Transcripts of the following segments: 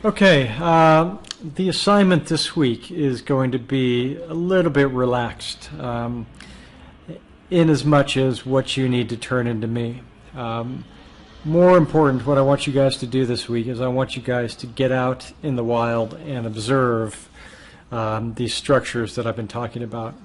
Okay, the assignment this week is going to be a little bit relaxed, in as much as what you need to turn into me. More important, what I want you guys to do this week is I want you guys to get out in the wild and observe these structures that I've been talking about.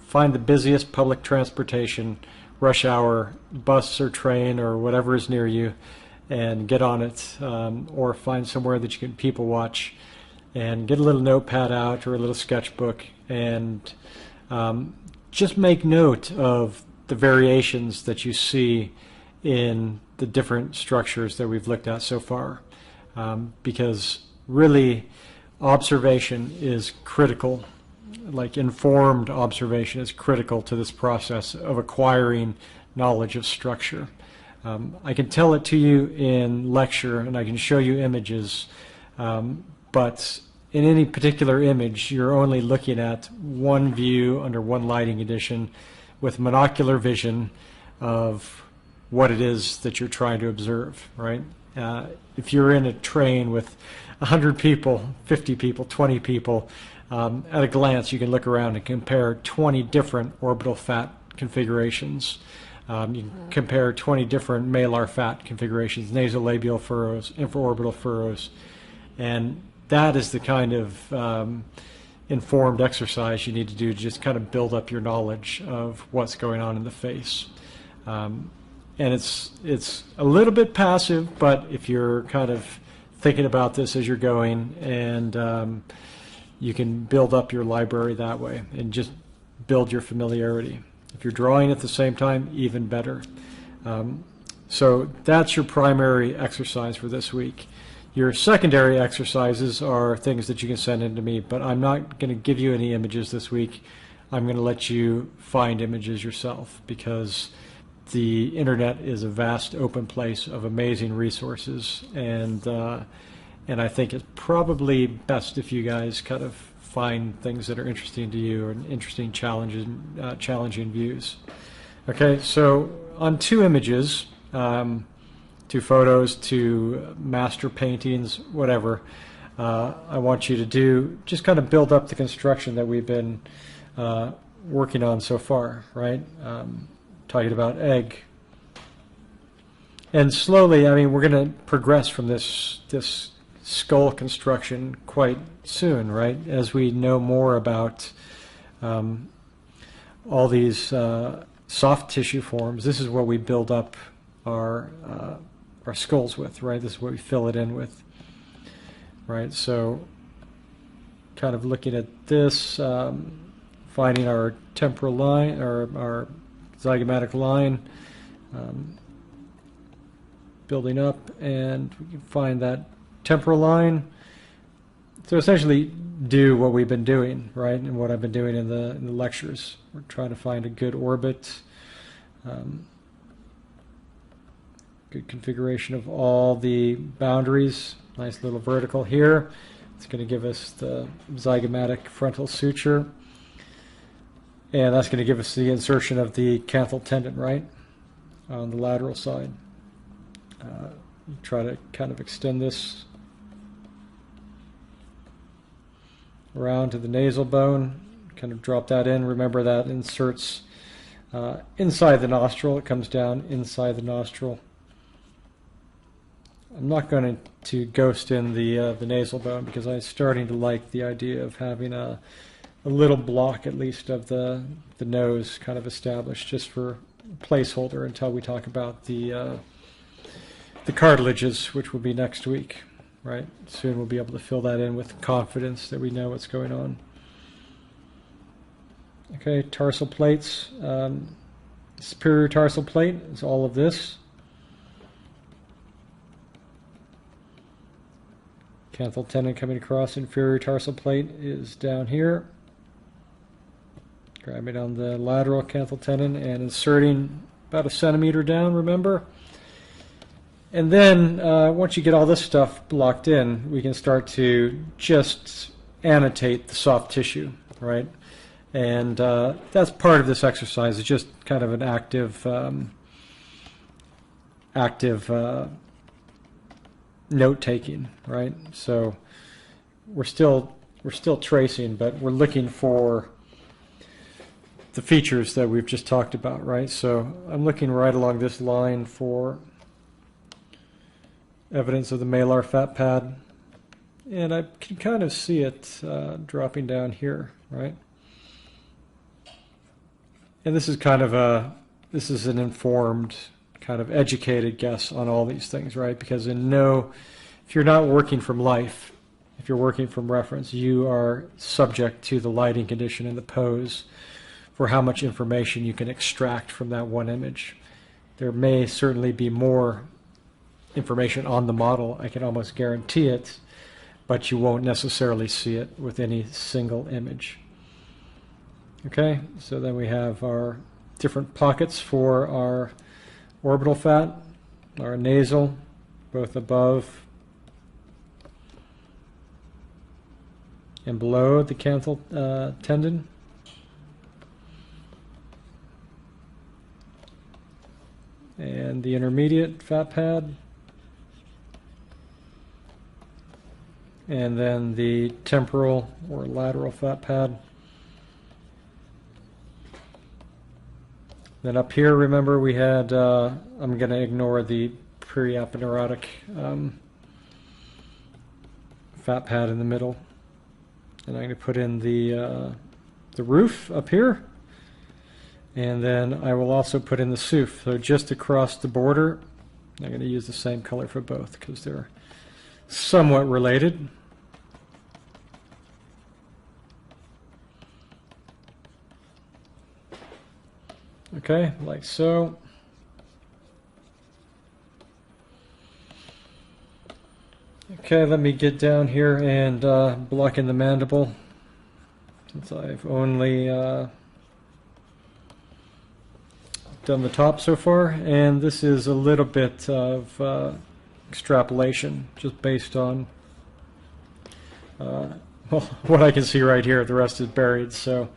Find the busiest public transportation, rush hour, bus or train or whatever is near you, and get on it, or find somewhere that you can people watch and get a little notepad out or a little sketchbook and just make note of the variations that you see in the different structures that we've looked at so far, because really observation is critical, like informed observation is critical to this process of acquiring knowledge of structure. I can tell it to you in lecture and I can show you images, but in any particular image you're only looking at one view under one lighting condition with monocular vision of what it is that you're trying to observe, right? If you're in a train with 100 people, 50 people, 20 people, at a glance you can look around and compare 20 different orbital fat configurations. You can compare 20 different malar fat configurations, nasolabial furrows, infraorbital furrows, and that is the kind of informed exercise you need to do to just kind of build up your knowledge of what's going on in the face. And it's a little bit passive, but if you're kind of thinking about this as you're going, and you can build up your library that way and just build your familiarity. If you're drawing at the same time, even better. So that's your primary exercise for this week. Your secondary exercises are things that you can send in to me, but I'm not going to give you any images this week. I'm going to let you find images yourself, because the internet is a vast open place of amazing resources, and I think it's probably best if you guys kind of find things that are interesting to you and interesting challenges, challenging views. Okay, so on two images, two photos, two master paintings, whatever, I want you to do, just kind of build up the construction that we've been working on so far, right? Talking about egg. And slowly, I mean, we're going to progress from this skull construction quite soon, right? As we know more about all these soft tissue forms, this is what we build up our skulls with, right? This is what we fill it in with, right? So kind of looking at this, finding our temporal line, or our zygomatic line, building up, and we can find that temporal line. So essentially do what we've been doing, right, and what I've been doing in the lectures. We're trying to find a good orbit, good configuration of all the boundaries. Nice little vertical here. It's going to give us the zygomatic frontal suture, and that's going to give us the insertion of the canthal tendon, right, on the lateral side. Try to kind of extend this around to the nasal bone, kind of drop that in. Remember that inserts inside the nostril. It comes down inside the nostril. I'm not going to ghost in the nasal bone, because I'm starting to like the idea of having a little block at least of the nose kind of established, just for placeholder until we talk about the cartilages, which will be next week, right? Soon we'll be able to fill that in with confidence that we know what's going on. Okay, tarsal plates. Superior tarsal plate is all of this. Canthal tendon coming across. Inferior tarsal plate is down here. Grabbing on the lateral canthal tendon and inserting about 1 centimeter down, remember? And then once you get all this stuff locked in, we can start to just annotate the soft tissue, right? And that's part of this exercise. It's just kind of an active note taking, right? So we're still tracing, but we're looking for the features that we've just talked about, right? So I'm looking right along this line for evidence of the malar fat pad, and I can kind of see it dropping down here, right? And this is kind of this is an informed, kind of educated guess on all these things, right? Because if you're not working from life, if you're working from reference, you are subject to the lighting condition and the pose for how much information you can extract from that one image. There may certainly be more information on the model, I can almost guarantee it, but you won't necessarily see it with any single image. Okay, so then we have our different pockets for our orbital fat, our nasal, both above and below the canthal tendon. And the intermediate fat pad. And then the temporal or lateral fat pad. Then up here, remember, we had, I'm going to ignore the periaponeurotic fat pad in the middle. And I'm going to put in the roof up here. And then I will also put in the SOOF. So just across the border, I'm going to use the same color for both because they're somewhat related. Okay, like so. Okay, let me get down here and block in the mandible, since I've only done the top so far, and this is a little bit of extrapolation, just based on well, what I can see right here. The rest is buried, so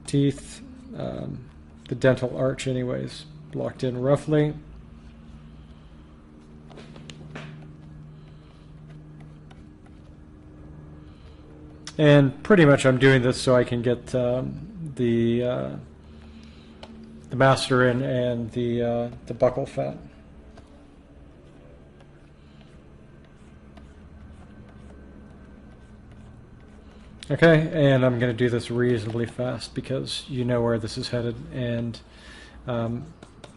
teeth, the dental arch anyways, blocked in roughly. And pretty much I'm doing this so I can get the masseter in and the buccal fat. Okay, and I'm going to do this reasonably fast because you know where this is headed, and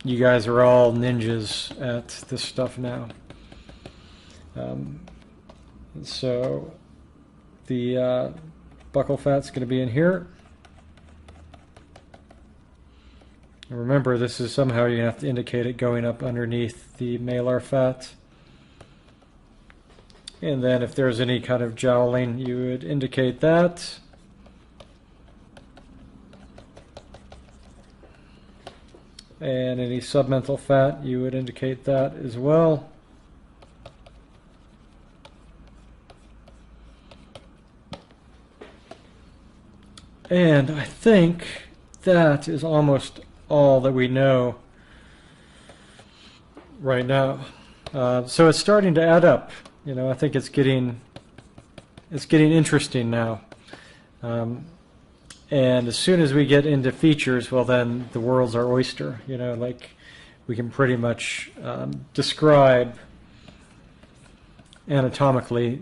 you guys are all ninjas at this stuff now. So the buccal fat's going to be in here. And remember, this is somehow you're going to have to indicate it going up underneath the malar fat. And then if there's any kind of jowling, you would indicate that. And any submental fat, you would indicate that as well. And I think that is almost all that we know right now. So it's starting to add up. You know, I think it's getting interesting now. And as soon as we get into features, well, then the world's our oyster. You know, like we can pretty much describe anatomically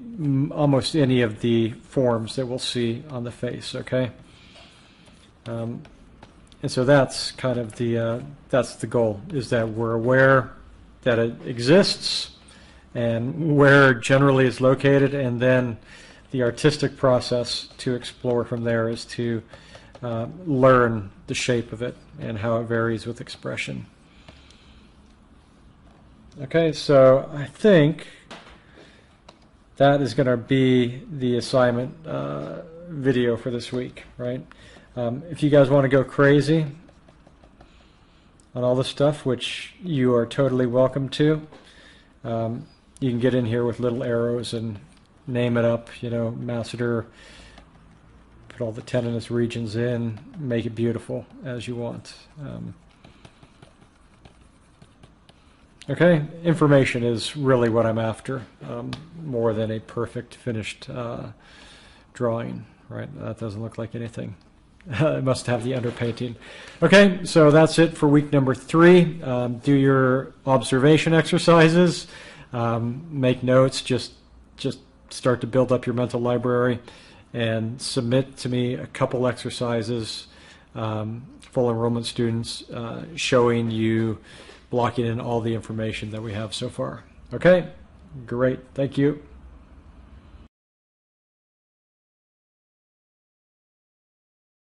almost any of the forms that we'll see on the face. Okay. And so that's kind of that's the goal, is that we're aware that it exists and where generally is located, and then the artistic process to explore from there is to learn the shape of it and how it varies with expression. Okay, so I think that is going to be the assignment video for this week, right? If you guys want to go crazy on all this stuff, which you are totally welcome to, you can get in here with little arrows and name it up, you know, masseter, put all the tendinous regions in, make it beautiful as you want. Okay, information is really what I'm after, more than a perfect finished drawing, right? That doesn't look like anything. It must have the underpainting. Okay, so that's it for week number 3. Do your observation exercises, make notes, just start to build up your mental library, and submit to me a couple exercises, full enrollment students, showing you blocking in all the information that we have so far. Okay, great, thank you.